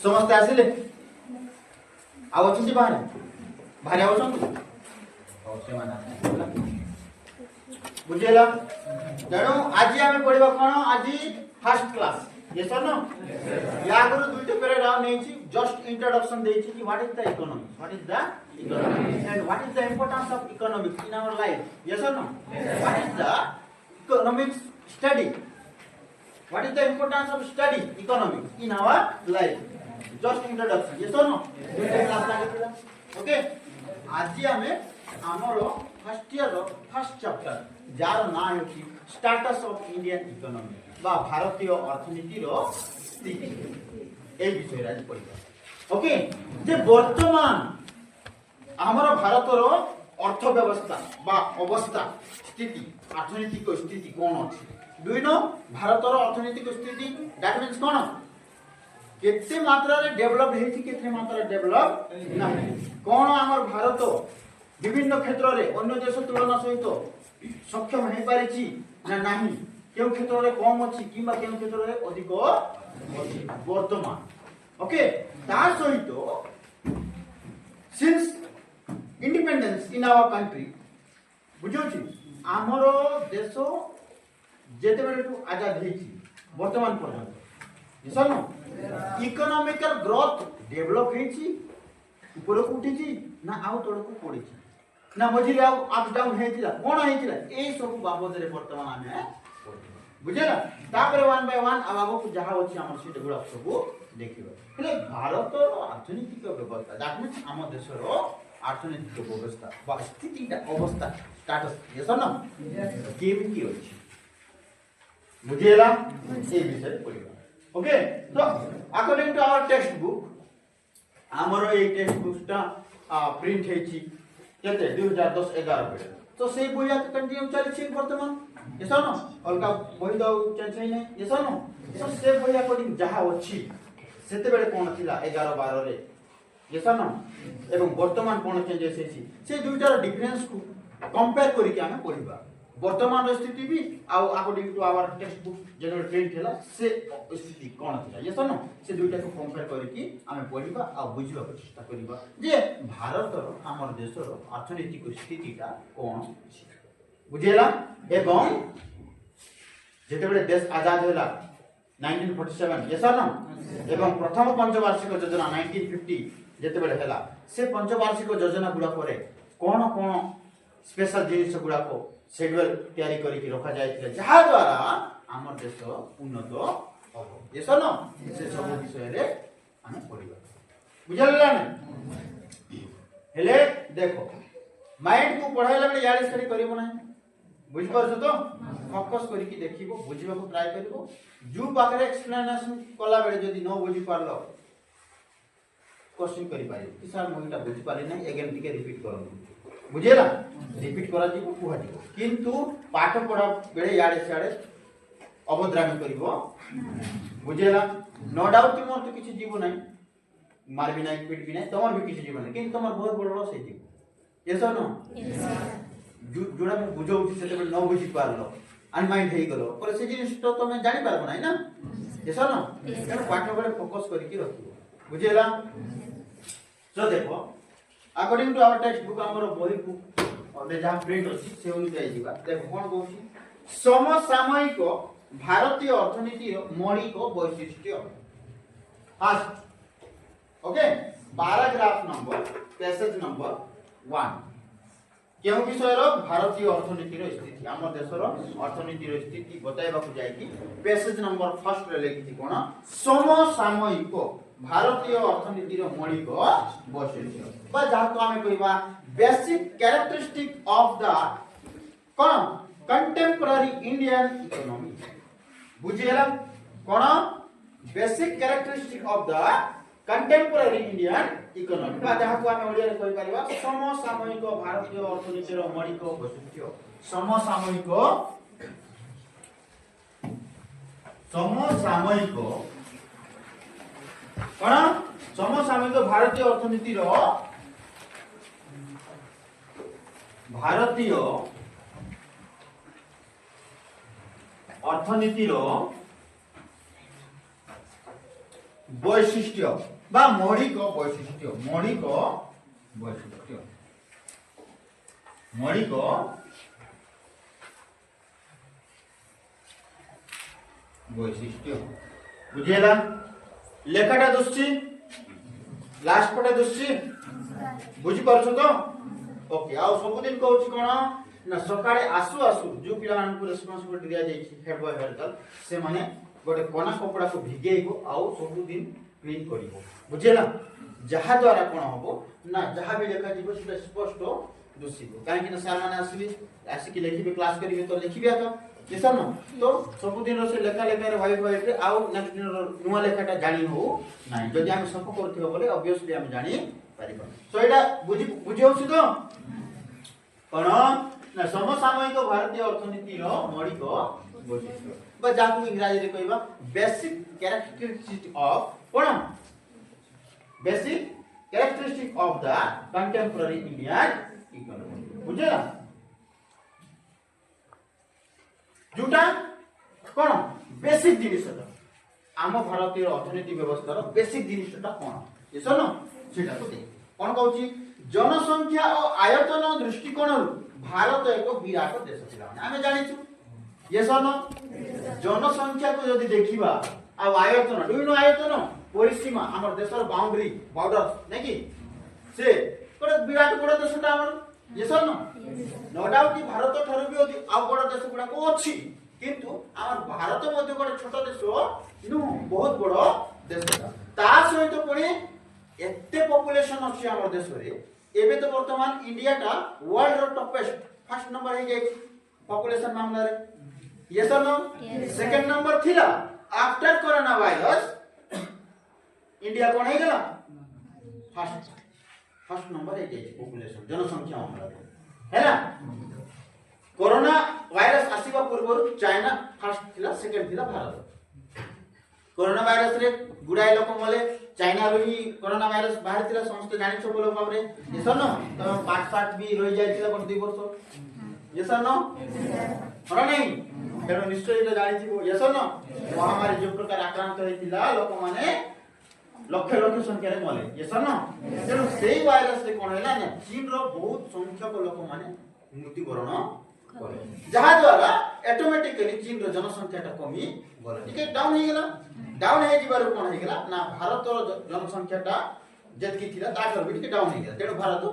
समस्ते आसिले आउछन्ति बाहर बाहर आउछन्ति बुझेला तेणु आज आम पढ़ा कौन आज फर्स्ट क्लास यस और नो या गुरु दुईटा पीरियड राउंड नेछि जस्ट इंट्रोडक्शन देछि कि what is the economics and what is the importance of economics in our life yes और no what is the economics study what is the importance of study economics in our life just introduction yes और no दुईटा class लागेला okay आज हमें हमर first year रो first chapter जार ना होची स्टेटस ऑफ इंडियन इकोनॉमी बा भारतीय अर्थनीति रो स्थिति ए विषय आज पढिबा ओके जे वर्तमान हमर भारत रो अर्थ व्यवस्था बा अवस्था स्थिति अर्थनीतिक स्थिति कोन अछि डू यू नो भारत रो अर्थनीतिक स्थिति दैट मींस कोन केते मात्रा रे डेवलप हेछि केते मात्रा रे डेवलप नाही कोन हमर भारत विभिन्न क्षेत्र रे अन्य देश तुलना सहित सक्षम हे पारिछि ना नाही केउ क्षेत्र रे कम अछि किबा केउ क्षेत्र रे अधिक अछि वर्तमान ओके ता सहित since independence in our country बुझौ छी हमरो देश जेते बेले टू आजाद हेछि वर्तमान पर्यंत इसनो इकोनॉमिकल ग्रोथ डेवलप हेछि ऊपर को उठिछि ना आउ तळ को पड़िछि ना मझिरे आउ अप डाउन हेतिला कोन हेतिला ए सब बाबद रे वर्तमान आमे बुझेला तापर वन बाय वन आगो को जहा अछि हमर सीट गुडा सब देखिबो हेले भारत रो अर्थनीतिक व्यवस्था दैट मींस हम देश रो अर्थनीतिक व्यवस्था बा स्थिति अवस्था स्टेटस यस न केमिति अछि बुझेला ए विषय पढिबा ओके तो according to our text book हमर ए टेक्स्ट बुकटा प्रिंट हेछि केते 2010-11 बेले तो सेई बोया कंटिन्यू चलछि वर्तमान यस न अलका बहि दौ चेंज नै यस न तो से बोया अकॉर्डिंग जहा अछि सेते बेले कोन थिला 11-12 रे यस न एवं वर्तमान कोन चेंजेस हेछि से दुइटार डिफरेंस को कंपेयर करि के हमें पढिबा वर्तमान स्थिति भी आ according to our text book general print हैला से स्थिति कोन थिला यस न से दुइटा को कंपेयर करि के हमें पढिबा आ बुझिबा को चेष्टा करिबा जे भारत रो हमर देश रो अर्थनीतिक स्थितिटा कोन अछि बुझेला एवं जेते बेले देश आजाद होला 1947 यस न एवं प्रथम पंचवार्षिक योजना 1950 जेते बेले हैला से पंचवार्षिक योजना गुडा करे कोन कोन स्पेशल जिनिस गुडा को शेड्यूल तयारी करी के रखा जाय जहा द्वारा हमर देश उन्नत हो यस न से सब विषय रे हम पढिबा बुझलला ने हेले देखो माइंड को पढाइला बेले याद स्टडी करिवो नै बुझ परछ तो फोकस करी के देखिबो बुझिबा को ट्राई करिवो जु पाखरे एक्सप्लेनेशन कला बेले जदी न बुझि पारलो क्वेश्चन करि पारि कि सर मोइटा बुझि पारि नै अगेन टिके रिपीट करन बुझेला रिपीट करा जीवो कुहा जीवो किंतु पाठ पढा बेले याडे साडे अवद्रामी करिवो बुझेला नो डाउट कि मोर तो किछि जीवो नै मार भी नै पीट भी नै तमर भी किछि जीवो नै किंतु तमर बहुत बड़ लॉस हेति यस और नो जोड़ा मु बुझौ कि सेते बेले न बुझि पारलो अनमाइंड हेइ गलो पर से जिनिस तो तमे जानि पारबो नै ना यस और नो तेनु पाठ बेले फोकस करि के रखिबो बुझेला सो देखो according to our text book हमर बही बुक और जहां प्रिंट अछि से अनुसार जीवा देखो कोन कहूची समसामयिक भारतीय अर्थनीति रो मौलिक वैशिष्ट्य first okay paragraph number passage number 1 केउ विषय रो भारतीय अर्थनीति रो स्थिति हमर देश रो अर्थनीति रो स्थिति बताइबा को जाय कि पैसेज नंबर फर्स्ट रे लिखि कोन समसामयिक भारतीय अर्थनीति रो मौलिक वैशिष्ट्य बा जहा को हमें कहबा बेसिक कैरेक्टरिस्टिक ऑफ द कोन कंटेम्पररी इंडियन इकोनॉमी बुझियला कोन basic characteristic of the contemporary Indian economy बा जहा को हमें ओडिया रे कहि परिबा समसामयिक भारतीय अर्थनीति रो मौलिक वैशिष्ट्य समसामयिक कोन समसामयिक भारतीय अर्थनीति रो বৈশিষ্ট্য বা মৌলিক বৈশিষ্ট্য মৌলিক বৈশিষ্ট্য মৌলিক বৈশিষ্ট্য বুঝিলা লেখাটা দুশ্চি লাস্ট পটে দুশ্চি বুঝি পারছো তো ওকে ଆଉ ସବୁଦିନ କହୁଛି କ'ଣ ନା ସକାଳେ ଆସୁ ଆସୁ ଯୋଉ ପିଲାମାନଙ୍କୁ ରେସ୍ପନ୍ସିବିଲିଟି ଦିଆଯାଇଛି ହେଡ୍ ବୟ ହେଡ୍ ଗାର୍ଲ ସେମାନେ ଗୋଟେ କନା କପଡ଼ାକୁ ଭିଗେଇବ ଆଉ ସବୁଦିନ କ୍ଲିନ୍ କରିବ ବୁଝିଲା ଯାହା ଦ୍ୱାରା କ'ଣ ହବ ନା ଯାହା ବି ଲେଖାଯିବ ସେଟା ସ୍ପଷ୍ଟ ଦୁଷିବ କାହିଁକି ନା ସାର୍ ମାନେ ଆସିକି ଲେଖିବେ କ୍ଲାସ୍ କରିବେ ତ ଲେଖିବେ ଆଗ 예선 또 ସବୁଦିନ ସେ ଲେଖା ଲେଖାରେ ହ୍ୱାଇଟ୍ ହ୍ୱାଇଟ୍ରେ ଆଉ ନେକ୍ସଟ ଦିନର ନୂଆ ଲେଖାଟା ଜାଣି ହଉ ନାହିଁ ଯଦି ଆମେ ସଫ କରୁଥିବା ବୋଲେ ଅବଭିୟସଲି ଆମେ ଜାଣି ପାରିବା ସୋ ଏଇଟା ବୁଝି ହଉଛି ତ କ'ଣ ନା ସମସାମୟିକ ଭାରତୀୟ ଅର୍ଥନୀତିର ମୌଳିକ ବୈଶିଷ୍ଟ୍ୟ ବା ଯାହାକୁ ଇଂରାଜୀରେ କହିବା ବେସିକ୍ କ୍ୟାରେକ୍ଟରିଷ୍ଟିକ୍ ଅଫ୍ କ'ଣ basic characteristic of the contemporary Indian economy ବୁଝିଲା जोटा कौन बेसिक जिनिसटा आम भारतीय अर्थनीति व्यवस्थार बेसिक जिनिसटा कौन ये सुन सेटा को देख कौन कहूची जनसंख्या और आयतन दृष्टिकोण भारत एक विराट देश थिला आमे जानिछु ये सुन जनसंख्या को यदि देखिबा आ आयतन डू यू नो आयतन परिसीमा हमर देशर बाउंड्री बॉर्डर नै कि से कोन विराट बड़ देशटा हमर ये सुन नो डाउट कि भारत ठारू भी आ बड़ देश गुडा को अछि किंतु आम भारत मध्य गोटे छोट देश नु बहुत बड़ देश ता सहित पुणी एते पॉपुलेशन अछि हमर देश रे एबे तो वर्तमान इंडिया टा वर्ल्ड रो टॉपेस्ट फर्स्ट नंबर हे जाय पॉपुलेशन मामला रे यस और नो सेकंड नंबर थिला आफ्टर कोरोना वायरस इंडिया कोन हे गेला फर्स्ट नंबर हे जाय पॉपुलेशन जनसंख्या मामला है ना कोरोना वायरस आसीबा पूर्व चाइना फर्स्ट थिला सेकंड थिला भारत कोरोना वायरस रे गुडाय लोक मले चाइना रो ही कोरोना वायरस बाहर थिला समस्त जानि छ बोलो बाबरे ये सन तो पाठ पाठ भी रहि जाय थिला कोन 2 वर्ष ये सन और नहीं तेरो निश्चय इला जानि छी ये सन महामारी जो प्रकार आक्रांत होई थिला लोक माने लक्ष लक्ष संख्या रे मले ये सन तेरो सेही वायरस रे कोन हैला ना चीन रो बहुत संख्यक लोक माने मृत्युवरण करे जहा द्वारा ऑटोमेटिकली चीन रो जनसंख्या टा कमी गला ठीक डाउन हे गेला डाउन हे जिबार कोन हे गेला ना भारत रो जनसंख्या टा जेतकी थिला ताकर भी ठीक डाउन हे गेला तेरो भारत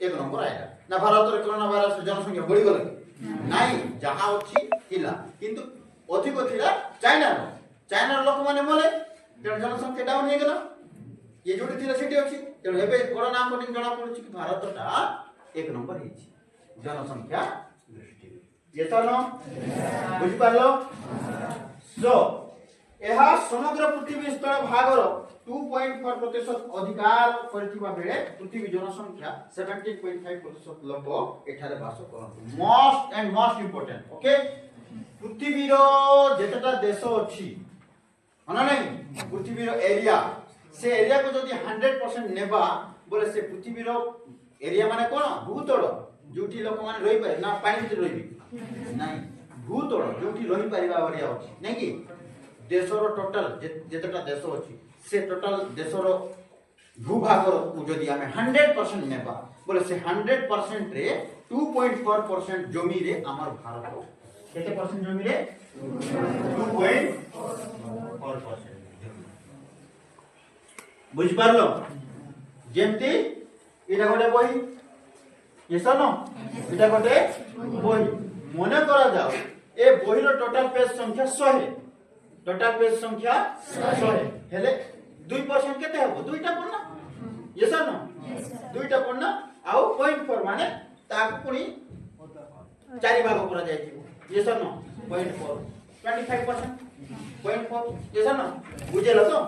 एक नंबर आइला ना भारत रो कोरोना वायरस जनसंख्या बढ़ी गला नाही जहा अछि थिला किंतु अधिक थिला चाइना रो लोक माने मले तेरो जनसंख्या डाउन हे गेला ये जोटी थिला सिटी अछि तेरो हेबे कोरोना कोटिंग जणा पड़छि कि भारत टा एक नंबर हिछि जनसंख्या दृष्टि ये तो नो बुझि पारलो सो एहा समग्र पृथ्वी स्थल भागर 2.4% अधिकार करथिबा बेले पृथ्वी जनसंख्या 17.5% लोक एठारे वास करन most and most important okay पृथ्वी रो जेतटा देश अछि हना नहीं पृथ्वी रो एरिया से एरिया को जदी 100% नेबा बोले से पृथ्वी रो एरिया माने कोन भूतल जोटी लोक माने रहि पारे ना पानी भीतर रहिबी नाही भूतल जोटी रहि पारिबा बढिया अछि नै कि देशरो टोटल जेतटा देश अछि से टोटल देशरो भूभागर को जदी हमें 100% नेबा बोले से 100% रे 2.4% जमी रे हमर भारत केते परसेंट जमी रे 2.4% बुझ पारलो जेमती एटा गोटे बही यस नो एटा गोटे बही मने करा जाओ ए बही रो टोटल पेज संख्या 100 टोटल पेज संख्या 100 हेले 2% केते हबो दुईटा पन्ना यस नो दुईटा पन्ना आउ 0.4 माने ताकू पुनी चारि भाग करा जाय छी यस नो 0.4 25% 0.4 यस नो बुझेला तो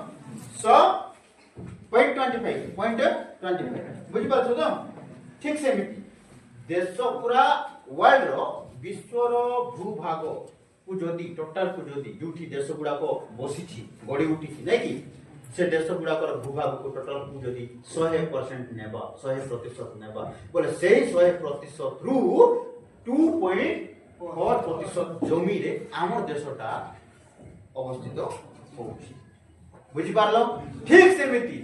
0.25 बुझी पाछो तो ठीक से देश पूरा वर्ल्ड रो विश्व रो भूभाग को जदी टोटल को जदी जोठी देश गुडा को बसी छी गडी उठी छी नै कि से देश गुडा को भूभाग को टोटल को जदी 100% नेबा 100% नेबा बोले सेही 100% रु 2.4% जमी रे हमर देशटा अवस्थित होउछि बुझी पारलो ठीक सेमिति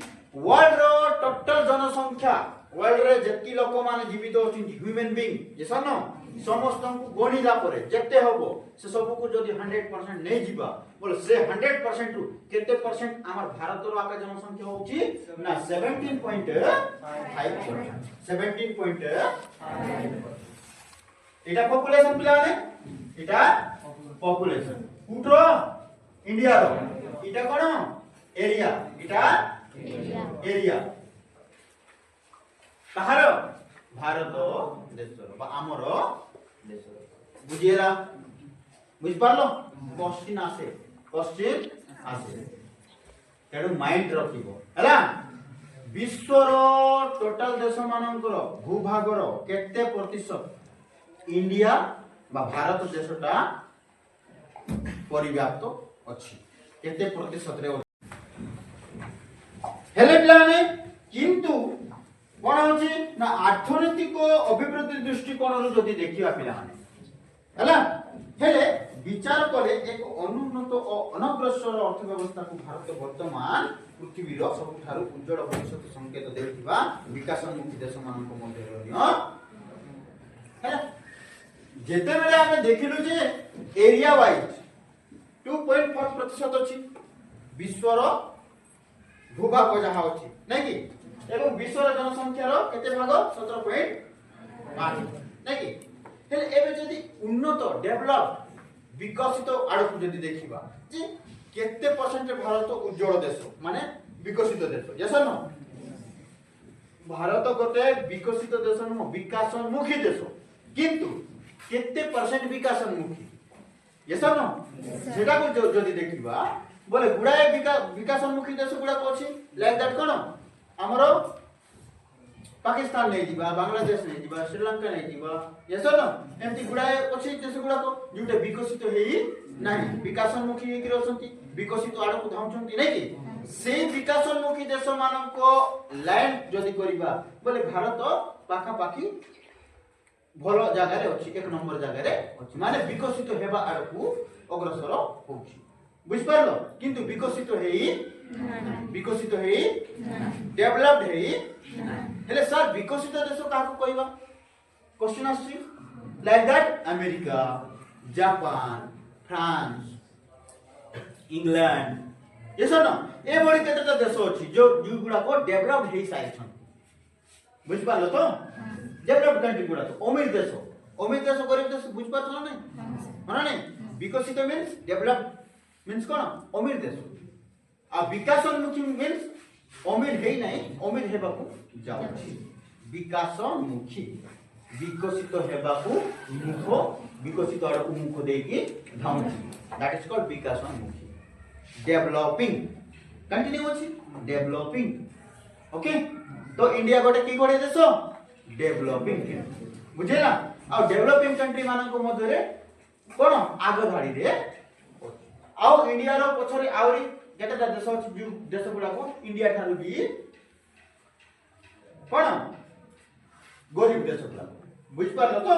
वर्ल्ड रो टोटल जनसंख्या वर्ल्ड रे जेति लोक माने जीवित अछिन ह्यूमन बीइंग जे सनो समस्त को गणिला परे जेते हबो से सब को जदी 100% नै जीवा बोले से 100% रु केते परसेंट हमर भारत रो आका जनसंख्या होची ना 17.5% 17.5 এটা পপুলেশন পিলানে এটা পপুলেশন কুট্র ইন্ডিয়া रो এটা কোন এরিয়া এটা এরিয়া কাহার भारत देशर बा आमर देशर बुझिएला बुझ पारलो क्वेश्चन आसे तेणु माइंड रखिबो हला विश्वर टोटल देश मानकर भूभागर केते प्रतिशत इंडिया बा भारत देशटा परिव्याप्त अछि केते प्रतिशत रे हेले प्लाने किंतु कोन होची ना अर्थनैतिक अभिवृद्धि दृष्टिकोण जदि देखिबा पिला माने हला हेले विचार करे एक अनुन्नत और अनग्रसर अर्थव्यवस्था को भारत वर्तमान पृथ्वी रो सबठारु उज्जवल भविष्य संकेत देथिबा विकासोन्मुखी देश मानक मध्ये रहनियो हला जेते बेले आमे देखिलु जे एरिया वाइज 2.4% अछि विश्वर भूभाग जहा अछि नै कि एवं विश्व जनसंख्या रो केते भाग 17.5 नै कि हेले एबे जदी उन्नत डेवलप विकसित आड़क जदी देखिबा जे केते परसेंट भारत उज्जवल देश माने विकसित देश यस नो भारत गोटे विकसित देश न विकासोन्मुखी देश किंतु केते परसेंट विकासोन्मुखी यस नो सेटा को जदी देखिबा बोले गुडाए विकासोन्मुखी देश गुडा को अछि लाइक दैट कोन हमरो पाकिस्तान नै दिबा बांग्लादेश नै दिबा श्रीलंका नै दिबा यस न एमती गुडाए अछि देश गुडा को जुटे विकसित हेई नाही विकासोन्मुखी हेकि रहसंती विकसित आड़ को धाउछंती नै कि से विकासोन्मुखी देश मानन को लैंड जदी करिबा बोले भारत पाखा पाखी भलो जगह रे अछि एक नंबर जगह रे अछि माने विकसित हेबा आड़ को अग्रसर होछि बुझ पारलो किंतु विकसित हेई डेवलप्ड हेई हेले सर विकसित देश का कहबा क्वेश्चन आछि like that America Japan France England ये सब ना ए बड़ी केतेटा देश अछि जो गुडा को डेवलप्ड हेई साइज छन बुझ पारलो तो डेवलप्ड कंट्री गुडा तो अमीर देश गरीब देश बुझ पारछो ना माने नहीं विकसित मींस डेवलप्ड मींस कोन अमीर देश आ विकासोन्मुखी मींस अमीर हेई नाही अमीर हेबा को जाउछि विकासोन्मुखी विकसित हेबा को मुख विकसित आड़ को मुख देकी धाउछि दैट इज कॉल्ड विकासोन्मुखी डेवलपिंग कंटिन्यू अछि डेवलपिंग ओके तो इंडिया गोटे की गोटे देश डेवलपिंग बुझेला आ डेवलपिंग कंट्री मानन को मध्य रे कोन आगो धाड़ी रे आ इंडिया रो पछरे आउरी केतेटा देश अछि जो देश गुडा को इंडिया थारु भी कोन गरीब देश गुडा बुझ पारलो तो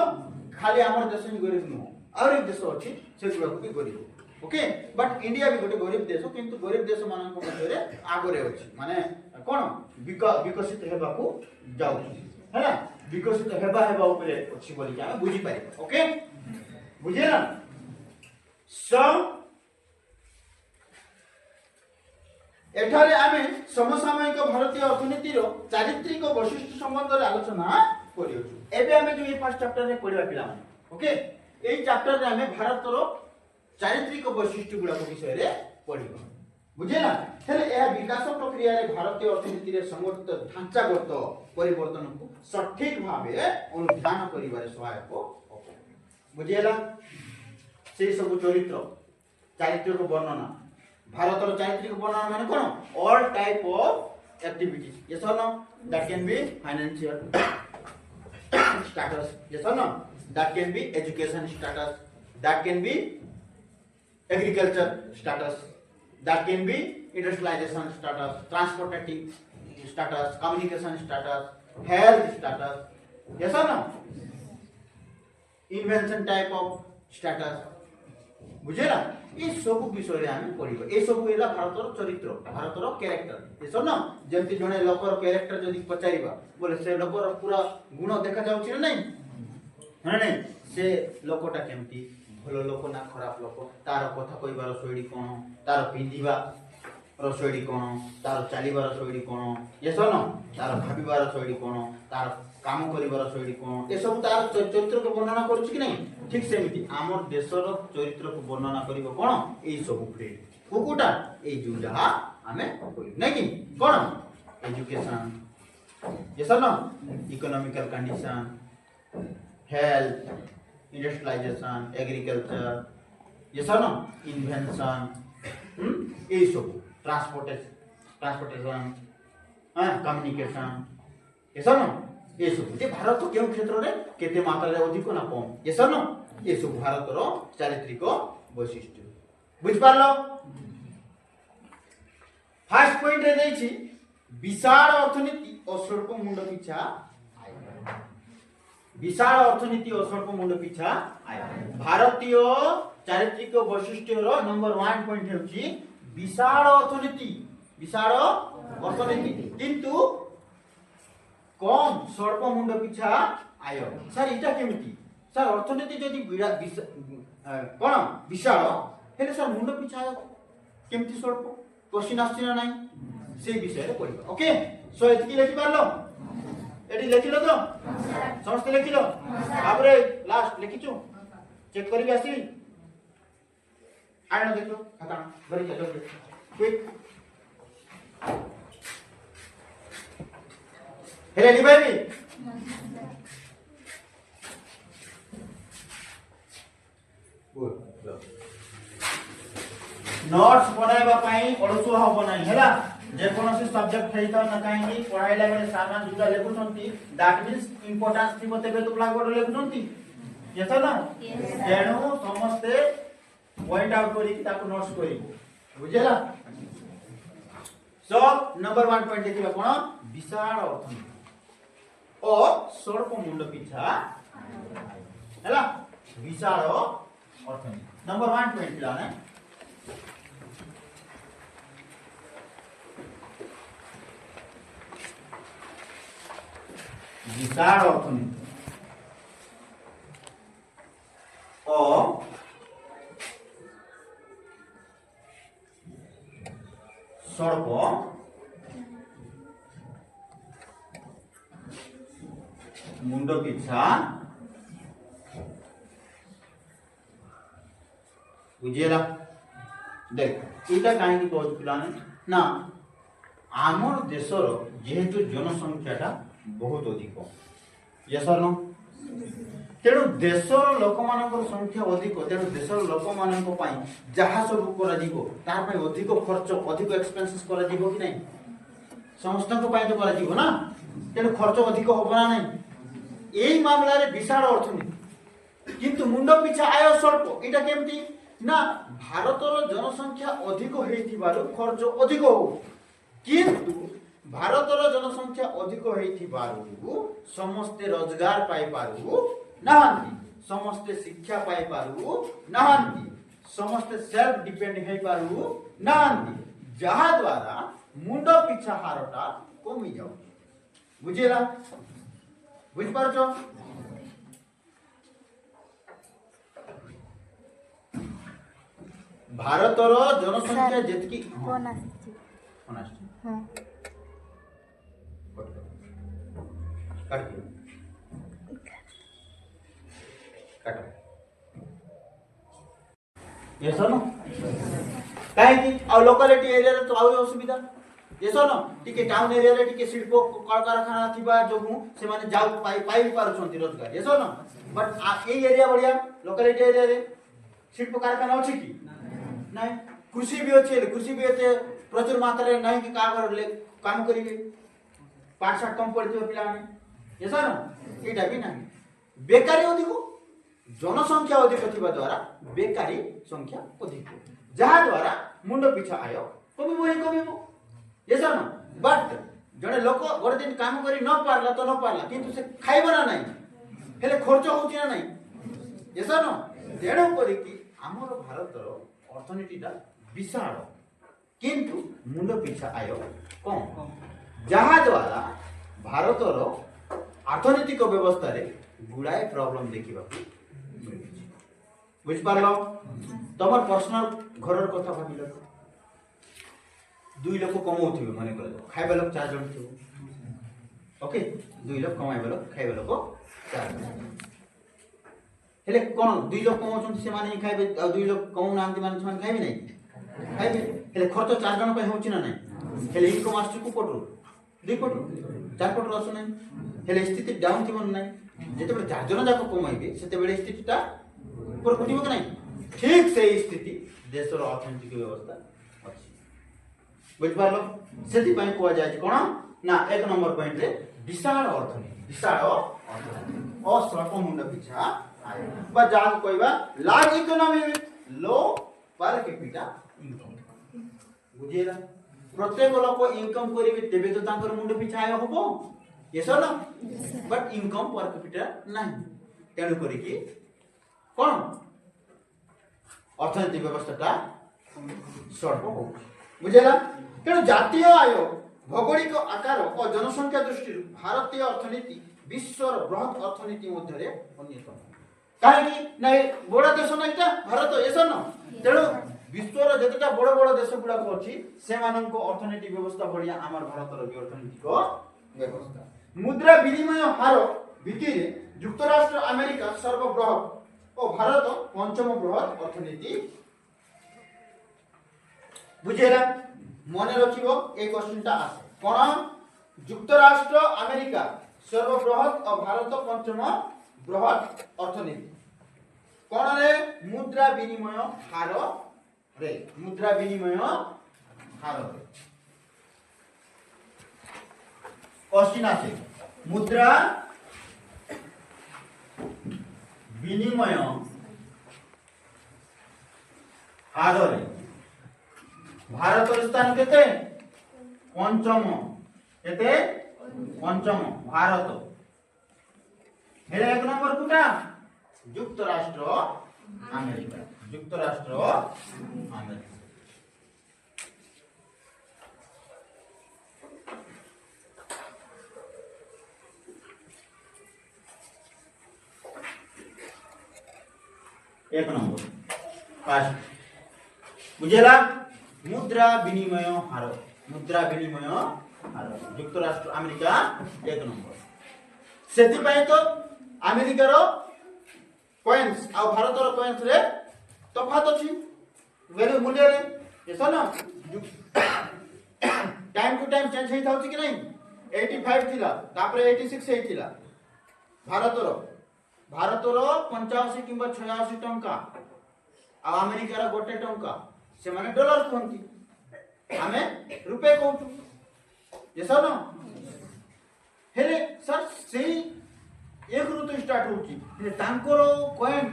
खाली हमर देश ही गरीब नो आउरी देश अछि से गुडा को भी गरीब ओके बट इंडिया भी गोटे गरीब देश किंतु गरीब देश मानन को मध्य रे आगो रे अछि माने कोन विकसित हेबा को जाउछि हैना विकसित हेबा ऊपर अछि बोली के बुझी पारि ओके बुझेला सो एठारे आमे समसामयिक भारतीय अर्थनीति रो चारित्रिक वैशिष्ट्य संबंध रे आलोचना करियोछु एबे आमे जो ये फर्स्ट चैप्टर रे पढिबा पिला माने ओके एई चैप्टर रे आमे भारत रो चारित्रिक वैशिष्ट्य गुडा को विषय रे पढिबा बुझेला हेले एहा विकास प्रक्रिया रे भारतीय अर्थनीति रे संगठित ढांचागत परिवर्तन को सठिक भाबे अनुध्यान करिबारे सहायक बुझेला से सब चरित्र चारित्रिक वर्णना भारत रो चारित्रिक वर्णना माने कोन all type of activities yes और no that can be financial status yes or no that can be education status that can be agriculture status that can be industrialization status transportative status communication status health status yes or no invention type of status बुझेला ये सब विषय रे आमे पढिबो ए सब एला भारतर चरित्र भारतर character ए सब न जेंति जने लोकर कैरेक्टर जदि पचारिबा बोले से लोकर पूरा गुण देखा जाउछि ना नहीं ना नहीं से लोकटा केमति भलो लोक ना खराब लोक तार कथा कहिबार शैली कोन तार पिंदिबा शैली कोन तार चलीबार शैली कोन ये सब न तार भाबिबार शैली कोन तार काम करिबार शैली कोन ए सब तार चरित्र को वर्णना करूछि कि नहीं ठीक सेमिति आमर देशर चरित्र को वर्णना करिबो कोन ए सब फ्री कोकुटा ए जो जहा हमें नहीं कि कोन एजुकेशन ये सब न economical condition health industrialisation agriculture ये सब न इन्वेंशन ये सब ट्रांसपोर्टेशन कम्युनिकेशन ये सब न ये सब जे भारत केउ क्षेत्र रे केते मात्रा रे अधिक ना कम ये सब न ये सब भारत रो चारित्रिक वैशिष्ट्य बुझ पारलो फर्स्ट पॉइंट रे देछि विशाल अर्थनीति और स्वल्प मुंड पिछा आय विशाल अर्थनीति और स्वल्प मुंड पिछा आय भारतीय चारित्रिक वैशिष्ट्य रो नंबर 1 पॉइंट हेउछि विशाल अर्थनीति किंतु कम स्वल्प मुंड पिछा आय सर इटा केमिति सर अर्थनीति जदि कोन विशाल हेले सर मुंड पिछा आय केमिति स्वल्प क्वेश्चन आछि ना नाही से विषय रे पढिबा ओके सो एतकी लेखि पारलो एडी लेखिलो तो समस्त लेखिलो आबरे लास्ट लेखिछु चेक करिबि आसी आइना देखो खाता भरि चलो क्विक हेले लिबाइबि गुड नोट्स बनाइबा पई अडसु हबो नाही हैला जे कोनोसी सब्जेक्ट हेइता न काहेकि पढाइला बेले सामान जुदा लेखुछंती दैट मींस इंपोर्टेंस थिबो तेबे तो ब्लैक बोर्ड लेखुछंती यस ना तेणु समस्ते पॉइंट आउट करी ताको नोट्स करी बुझेला सो नंबर 1 पॉइंट देखिबा कोन विशाल अर्थनीति और स्वल्प मुंड पिछा हैला विशाल अर्थनीति नंबर 1 पॉइंट लाने विशाल अर्थनीति और स्वल्प मुंड पिछा बुझेला देख इटा काहे कहू पिलाने ना आमर देशर जेहेतु जनसंख्याटा बहुत अधिक यस और नो तेणु देशर लोक मानकर संख्या अधिक तेणु देशर लोक मानक पई जहा सब करा जीवो तार पई अधिक खर्च अधिक एक्सपेंसेस करा जीवो कि नहीं समस्त को पई तो करा जीवो ना तेणु खर्च अधिक होबना नहीं एई मामला रे विशाल अर्थनीति किंतु मुंड पिछा आय स्वल्प इटा केमती ना भारतर जनसंख्या अधिक हेइथिबारु खर्च अधिक हो किंतु भारतर जनसंख्या अधिक हेइथिबारु समस्ते रोजगार पाई पारु नाहंती समस्ते शिक्षा पाई पारु नाहंती समस्ते सेल्फ डिपेंड हे पारु नाहंती जहा द्वारा मुंड पिछा हारटा कमी जाउ बुझेला बुझ पारछो भारतर जनसंख्या जेतकी कोन आछि हां काट ये सुनो काहे कि आ लोकालिटी एरिया रे तो आउ असुविधा ये सुनो टिके टाउन एरिया रे टिके शिल्प कल कारखाना थिबा जोगु से माने जाउ पाई पारुछंती रोजगार ये सुनो बट ए एरिया बढ़िया लोकालिटी एरिया रे शिल्प कारखाना अछि कि नहीं कृषि भी अछि कृषि भी एते प्रचुर मात्रा रे नहीं कि काम करिवे पाठ साठ कम पढ़िथिबे पिला ने ये सुनो एटा भी नहीं बेकारी अधिक जनसंख्या अधिक थिबा द्वारा बेकारी संख्या अधिक जहा द्वारा मुंड पिछा आय कमिबो ये सुनो बट जने लोक गोटे दिन काम करी न पारला तो न पारला किंतु से खाइबो ना नहीं हेले खर्च होची ना नहीं ये सुनो तेणु करी कि आमर भारतर अर्थनीतिटा विशाल किंतु मुंड पिछा आय कम जहा द्वारा भारतर अर्थनैतिक व्यवस्था रे गुड़ाए प्रॉब्लम देखा बुझिपार तुम पर्सनल घर कथा भाविल दुई लोक कमाऊ मन कर खाइबा लोक 4 जन थो ओके दुई लोक कमाइबा लोक खाइबा लोक 4 जन हेले कोन दुई लोक कमाउछन से माने खाइबे आ दुई लोक कमाउ नांती माने छन खाइबे नै खाइबे हेले खर्च 4 जन पे होछि ना नै हेले इनकम आछी को पटु दुई पटु 4 पटु आसु नै हेले स्थिति डाउन थि मन नै जेते बेले 4 जन जाको कमाइबे सेते बेले स्थितिटा ऊपर उठिबो कि नै ठीक से स्थिति देशर अर्थनैतिक व्यवस्था अछि बुझ पारलो सेति पय को जाय कोन ना 1 नंबर पॉइंट रे विशाल अर्थनीति अस्वल्प मुंड पिछा आय बा जान कहबा large economy with low per capita income बुझिएला प्रत्येक लोक इनकम करिबे तेबे तो तांकर मुंड पिछा आय होबो यस ना बट इनकम पर कैपिटा नाही तेनु करी कि कोन अर्थनैतिक व्यवस्थाटा स्वल्प हो बुझिएला तेनु जातीय आय भौगोलिक आकार और जनसंख्या दृष्टि भारतीय अर्थनीति विश्वर बृहत अर्थनीति मध्य अन्यतम कहीं नहीं बड़ा देश ना इटा भारत एस न तेणु विश्वर जतटा बड़ बड़ देश गुड़ा अच्छी से अर्थनैतिक व्यवस्था बढ़िया आम भारतर भी अर्थनैतिक व्यवस्था मुद्रा विनिमय हार भित्ति युक्तराष्ट्र अमेरिका सर्वबृहत और भारत पंचम बृहत अर्थनीति बुझेला मन रखिबो ए क्वेश्चनटा आसे कोन युक्तराष्ट्र अमेरिका सर्वबृहत और भारत पंचम बृहत अर्थनीति कोन रे मुद्रा विनिमय हार रे मुद्रा विनिमय हार रे क्वेश्चन आसे मुद्रा विनिमय हार रे भारत स्थान केते पंचम केते पंचम भारत हेले 1 नंबर कुटा युक्तराष्ट्र अमेरिका युक्तराष्ट्र अमेरिका एक नंबर फर्स्ट बुझेला मुद्रा विनिमय हार युक्तराष्ट्र अमेरिका 1 नंबर सेति पय तो अमेरिका रो कॉइन्स आ भारत रो कॉइन्स रे तफात अछि वैल्यू मूल्य रे ऐसा ना टाइम टू टाइम चेंज हेता होछि कि नहीं 85 थिला तापरे 86 हेतिला भारत रो 85 किंबा 86 टंका आ अमेरिका रो 1 टंका से माने डॉलर कहंती हमें रुपए कहू ऐसा ना हेले सर सेही एक ऋतु स्टार्ट होची तांकर कॉइन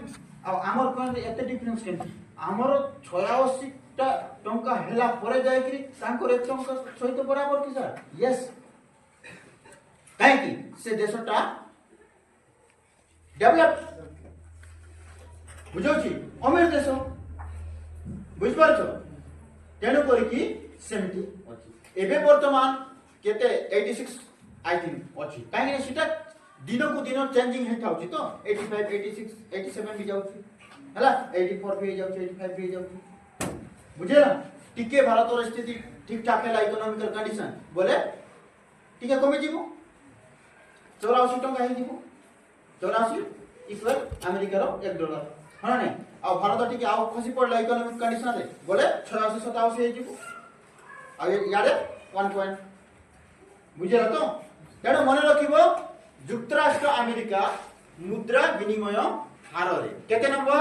आ हमर कॉइन एते डिफरेंस केन हमर 86 टा टंका हेला परे जाय कि तांकर 1 टंका सहित बराबर कि सर यस काहे कि से देशटा डेवलप बुझौची अमीर देश बुझ पारछो तेनु करी कि सेमती अछि एबे वर्तमान केते 86 आई थिंक अछि काहे कि सेटा दिन को दिन चेंजिंग हेता होची तो 85 86 87 भी जाउची हला 84 भी जाउची 85 भी जाउची बुझेला टिके भारत स्थिति ठीक ठाक है इकोनॉमिकल कंडीशन बोले टिके कमे जीवो 84 टंका हे जीवो 84 इक्वल अमेरिका रो 1 डॉलर हां नै आ भारत टिके आ खसी पड़ला इकोनॉमिक कंडीशन रे बोले 86 87 हे जीवो आ यारे 1 पॉइंट बुझेला तो तेणु मन रखिबो युक्तराष्ट्र अमेरिका मुद्रा विनिमय हार रे केते नंबर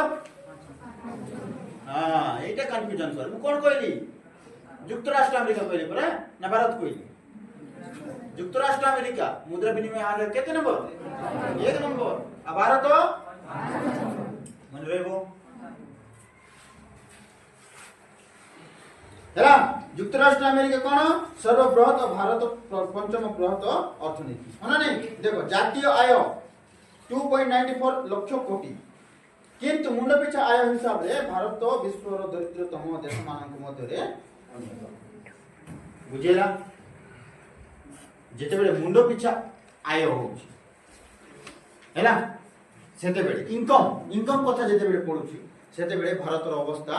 हां एटा कंफ्यूजन सर मु कोन कहली युक्तराष्ट्र अमेरिका कहली परा ना भारत कहली युक्तराष्ट्र अमेरिका मुद्रा विनिमय हार रे केते नंबर 1 नंबर आ भारत मन रहबो हेला युक्तराष्ट्र अमेरिका कोन सर्वबृहत और भारत पंचम बृहत अर्थनीति होना नहीं देखो जातीय आय 2.94 लाख कोटी किंतु मुंड पिछा आय हिसाब रे भारत तो विश्व रो दरिद्रतम देश मानक मध्य रे बुझेला जेते बेले मुंड पिछा आय होउची हैला सेते बेले इनकम कथा जेते बेले पडुची सेते बेले भारत रो अवस्था